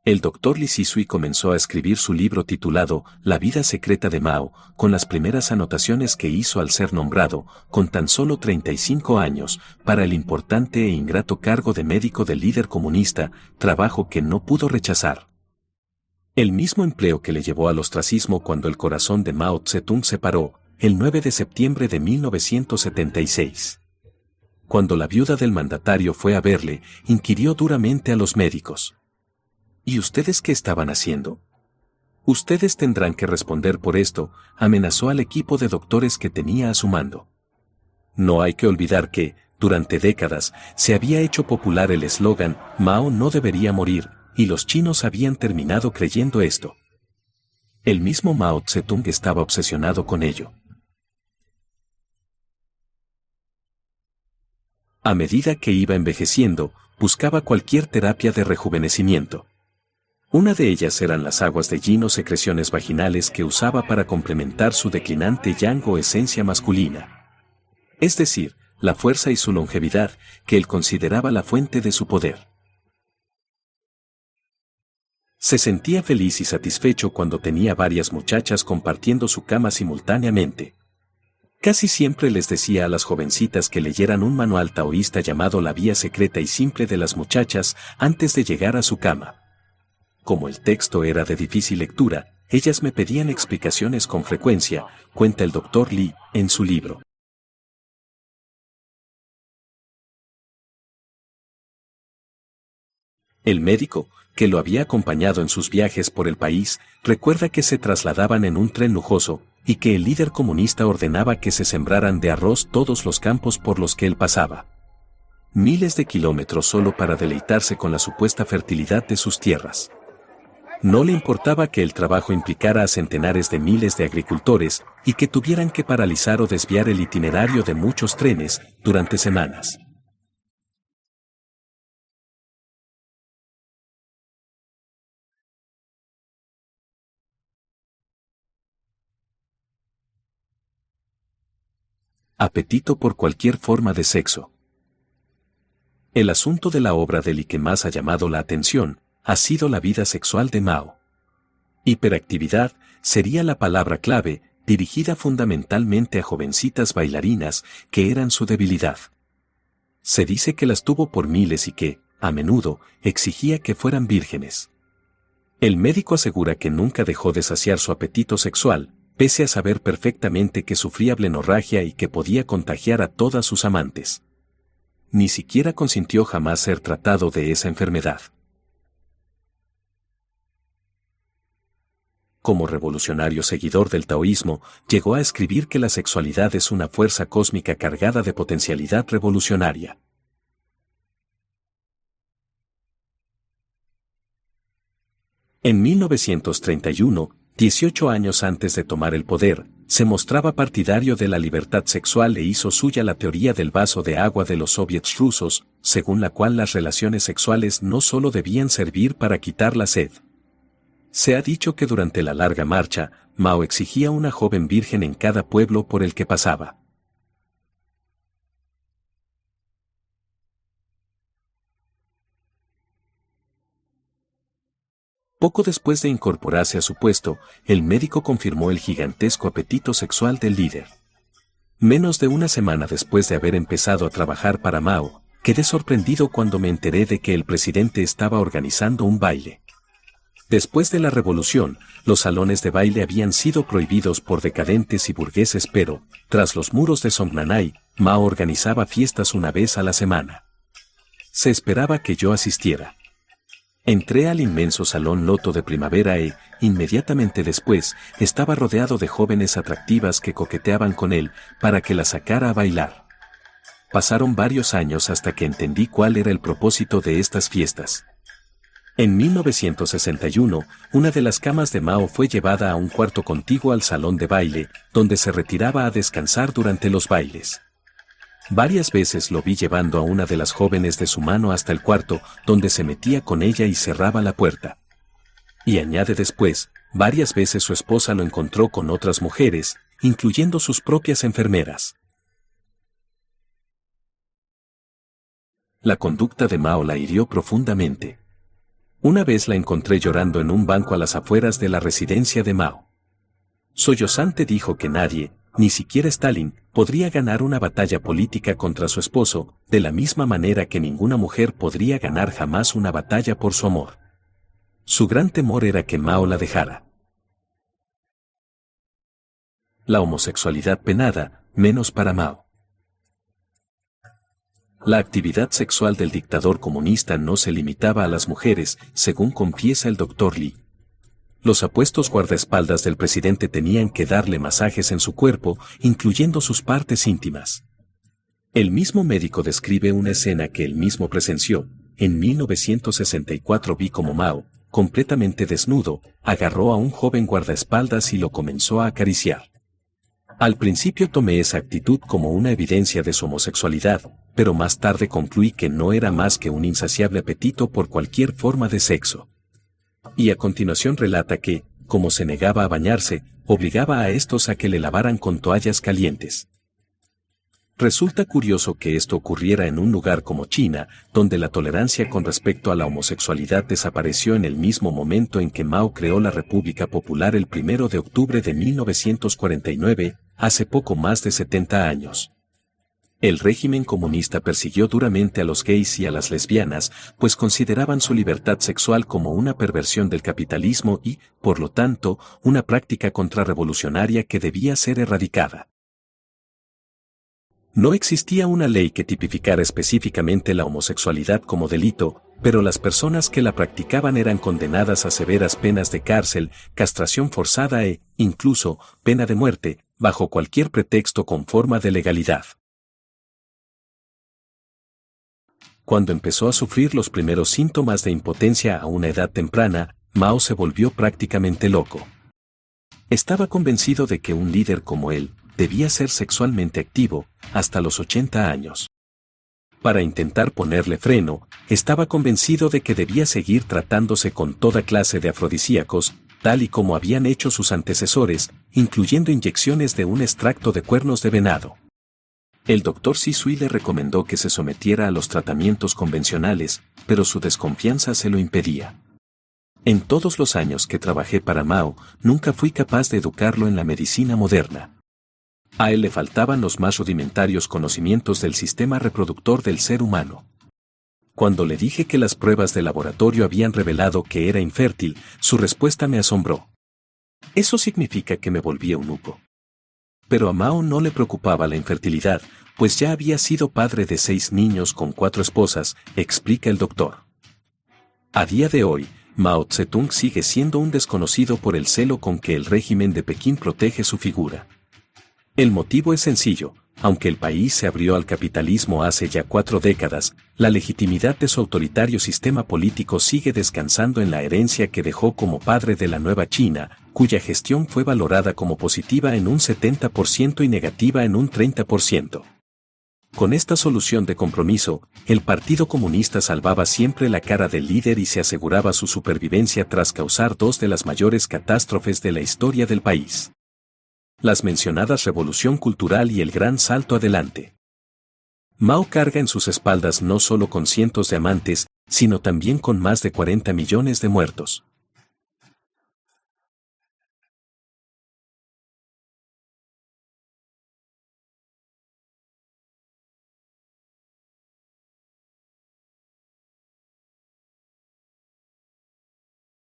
El Dr. Li Zhisui comenzó a escribir su libro titulado La vida secreta de Mao, con las primeras anotaciones que hizo al ser nombrado, con tan solo 35 años, para el importante e ingrato cargo de médico del líder comunista, trabajo que no pudo rechazar. El mismo empleo que le llevó al ostracismo cuando el corazón de Mao Zedong se paró, el 9 de septiembre de 1976. Cuando la viuda del mandatario fue a verle, inquirió duramente a los médicos. ¿Y ustedes qué estaban haciendo? Ustedes tendrán que responder por esto, amenazó al equipo de doctores que tenía a su mando. No hay que olvidar que, durante décadas, se había hecho popular el eslogan, Mao no debería morir, y los chinos habían terminado creyendo esto. El mismo Mao Zedong estaba obsesionado con ello. A medida que iba envejeciendo, buscaba cualquier terapia de rejuvenecimiento. Una de ellas eran las aguas de yin o secreciones vaginales que usaba para complementar su declinante yang o esencia masculina. Es decir, la fuerza y su longevidad, que él consideraba la fuente de su poder. Se sentía feliz y satisfecho cuando tenía varias muchachas compartiendo su cama simultáneamente. Casi siempre les decía a las jovencitas que leyeran un manual taoísta llamado La vía secreta y simple de las muchachas antes de llegar a su cama. Como el texto era de difícil lectura, ellas me pedían explicaciones con frecuencia, cuenta el Dr. Li en su libro. El médico, que lo había acompañado en sus viajes por el país, recuerda que se trasladaban en un tren lujoso, y que el líder comunista ordenaba que se sembraran de arroz todos los campos por los que él pasaba. Miles de kilómetros solo para deleitarse con la supuesta fertilidad de sus tierras. No le importaba que el trabajo implicara a centenares de miles de agricultores y que tuvieran que paralizar o desviar el itinerario de muchos trenes durante semanas. Apetito por cualquier forma de sexo. El asunto de la obra de Li que más ha llamado la atención ha sido la vida sexual de Mao. Hiperactividad sería la palabra clave, dirigida fundamentalmente a jovencitas bailarinas que eran su debilidad. Se dice que las tuvo por miles y que, a menudo, exigía que fueran vírgenes. El médico asegura que nunca dejó de saciar su apetito sexual, pese a saber perfectamente que sufría blenorragia y que podía contagiar a todas sus amantes. Ni siquiera consintió jamás ser tratado de esa enfermedad. Como revolucionario seguidor del taoísmo, llegó a escribir que la sexualidad es una fuerza cósmica cargada de potencialidad revolucionaria. En 1931, 18 años antes de tomar el poder, se mostraba partidario de la libertad sexual e hizo suya la teoría del vaso de agua de los soviets rusos, según la cual las relaciones sexuales no solo debían servir para quitar la sed. Se ha dicho que durante la larga marcha, Mao exigía una joven virgen en cada pueblo por el que pasaba. Poco después de incorporarse a su puesto, el médico confirmó el gigantesco apetito sexual del líder. Menos de una semana después de haber empezado a trabajar para Mao, quedé sorprendido cuando me enteré de que el presidente estaba organizando un baile. Después de la revolución, los salones de baile habían sido prohibidos por decadentes y burgueses, pero, tras los muros de Songnanhai, Mao organizaba fiestas una vez a la semana. Se esperaba que yo asistiera. Entré al inmenso salón Loto de primavera e, inmediatamente después, estaba rodeado de jóvenes atractivas que coqueteaban con él para que la sacara a bailar. Pasaron varios años hasta que entendí cuál era el propósito de estas fiestas. En 1961, una de las camas de Mao fue llevada a un cuarto contiguo al salón de baile, donde se retiraba a descansar durante los bailes. Varias veces lo vi llevando a una de las jóvenes de su mano hasta el cuarto, donde se metía con ella y cerraba la puerta. Y añade después, varias veces su esposa lo encontró con otras mujeres, incluyendo sus propias enfermeras. La conducta de Mao la hirió profundamente. Una vez la encontré llorando en un banco a las afueras de la residencia de Mao. Sollozante dijo que nadie, ni siquiera Stalin, podría ganar una batalla política contra su esposo, de la misma manera que ninguna mujer podría ganar jamás una batalla por su amor. Su gran temor era que Mao la dejara. La homosexualidad penada, menos para Mao. La actividad sexual del dictador comunista no se limitaba a las mujeres, según confiesa el Dr. Li. Los apuestos guardaespaldas del presidente tenían que darle masajes en su cuerpo, incluyendo sus partes íntimas. El mismo médico describe una escena que él mismo presenció. En 1964 vi como Mao, completamente desnudo, agarró a un joven guardaespaldas y lo comenzó a acariciar. Al principio tomé esa actitud como una evidencia de su homosexualidad, pero más tarde concluí que no era más que un insaciable apetito por cualquier forma de sexo. Y a continuación relata que, como se negaba a bañarse, obligaba a estos a que le lavaran con toallas calientes. Resulta curioso que esto ocurriera en un lugar como China, donde la tolerancia con respecto a la homosexualidad desapareció en el mismo momento en que Mao creó la República Popular el 1 de octubre de 1949, hace poco más de 70 años. El régimen comunista persiguió duramente a los gays y a las lesbianas, pues consideraban su libertad sexual como una perversión del capitalismo y, por lo tanto, una práctica contrarrevolucionaria que debía ser erradicada. No existía una ley que tipificara específicamente la homosexualidad como delito, pero las personas que la practicaban eran condenadas a severas penas de cárcel, castración forzada e, incluso, pena de muerte, bajo cualquier pretexto con forma de legalidad. Cuando empezó a sufrir los primeros síntomas de impotencia a una edad temprana, Mao se volvió prácticamente loco. Estaba convencido de que un líder como él debía ser sexualmente activo, hasta los 80 años. Para intentar ponerle freno, estaba convencido de que debía seguir tratándose con toda clase de afrodisíacos, tal y como habían hecho sus antecesores, incluyendo inyecciones de un extracto de cuernos de venado. El Dr. Sisui le recomendó que se sometiera a los tratamientos convencionales, pero su desconfianza se lo impedía. En todos los años que trabajé para Mao, nunca fui capaz de educarlo en la medicina moderna. A él le faltaban los más rudimentarios conocimientos del sistema reproductor del ser humano. Cuando le dije que las pruebas de laboratorio habían revelado que era infértil, su respuesta me asombró. Eso significa que me volví eunuco. Pero a Mao no le preocupaba la infertilidad, pues ya había sido padre de 6 niños con 4 esposas, explica el doctor. A día de hoy, Mao Zedong sigue siendo un desconocido por el celo con que el régimen de Pekín protege su figura. El motivo es sencillo: aunque el país se abrió al capitalismo hace ya 4 décadas, la legitimidad de su autoritario sistema político sigue descansando en la herencia que dejó como padre de la nueva China, cuya gestión fue valorada como positiva en un 70% y negativa en un 30%. Con esta solución de compromiso, el Partido Comunista salvaba siempre la cara del líder y se aseguraba su supervivencia tras causar 2 de las mayores catástrofes de la historia del país: las mencionadas Revolución Cultural y el Gran Salto Adelante. Mao carga en sus espaldas no solo con cientos de amantes, sino también con más de 40 millones de muertos.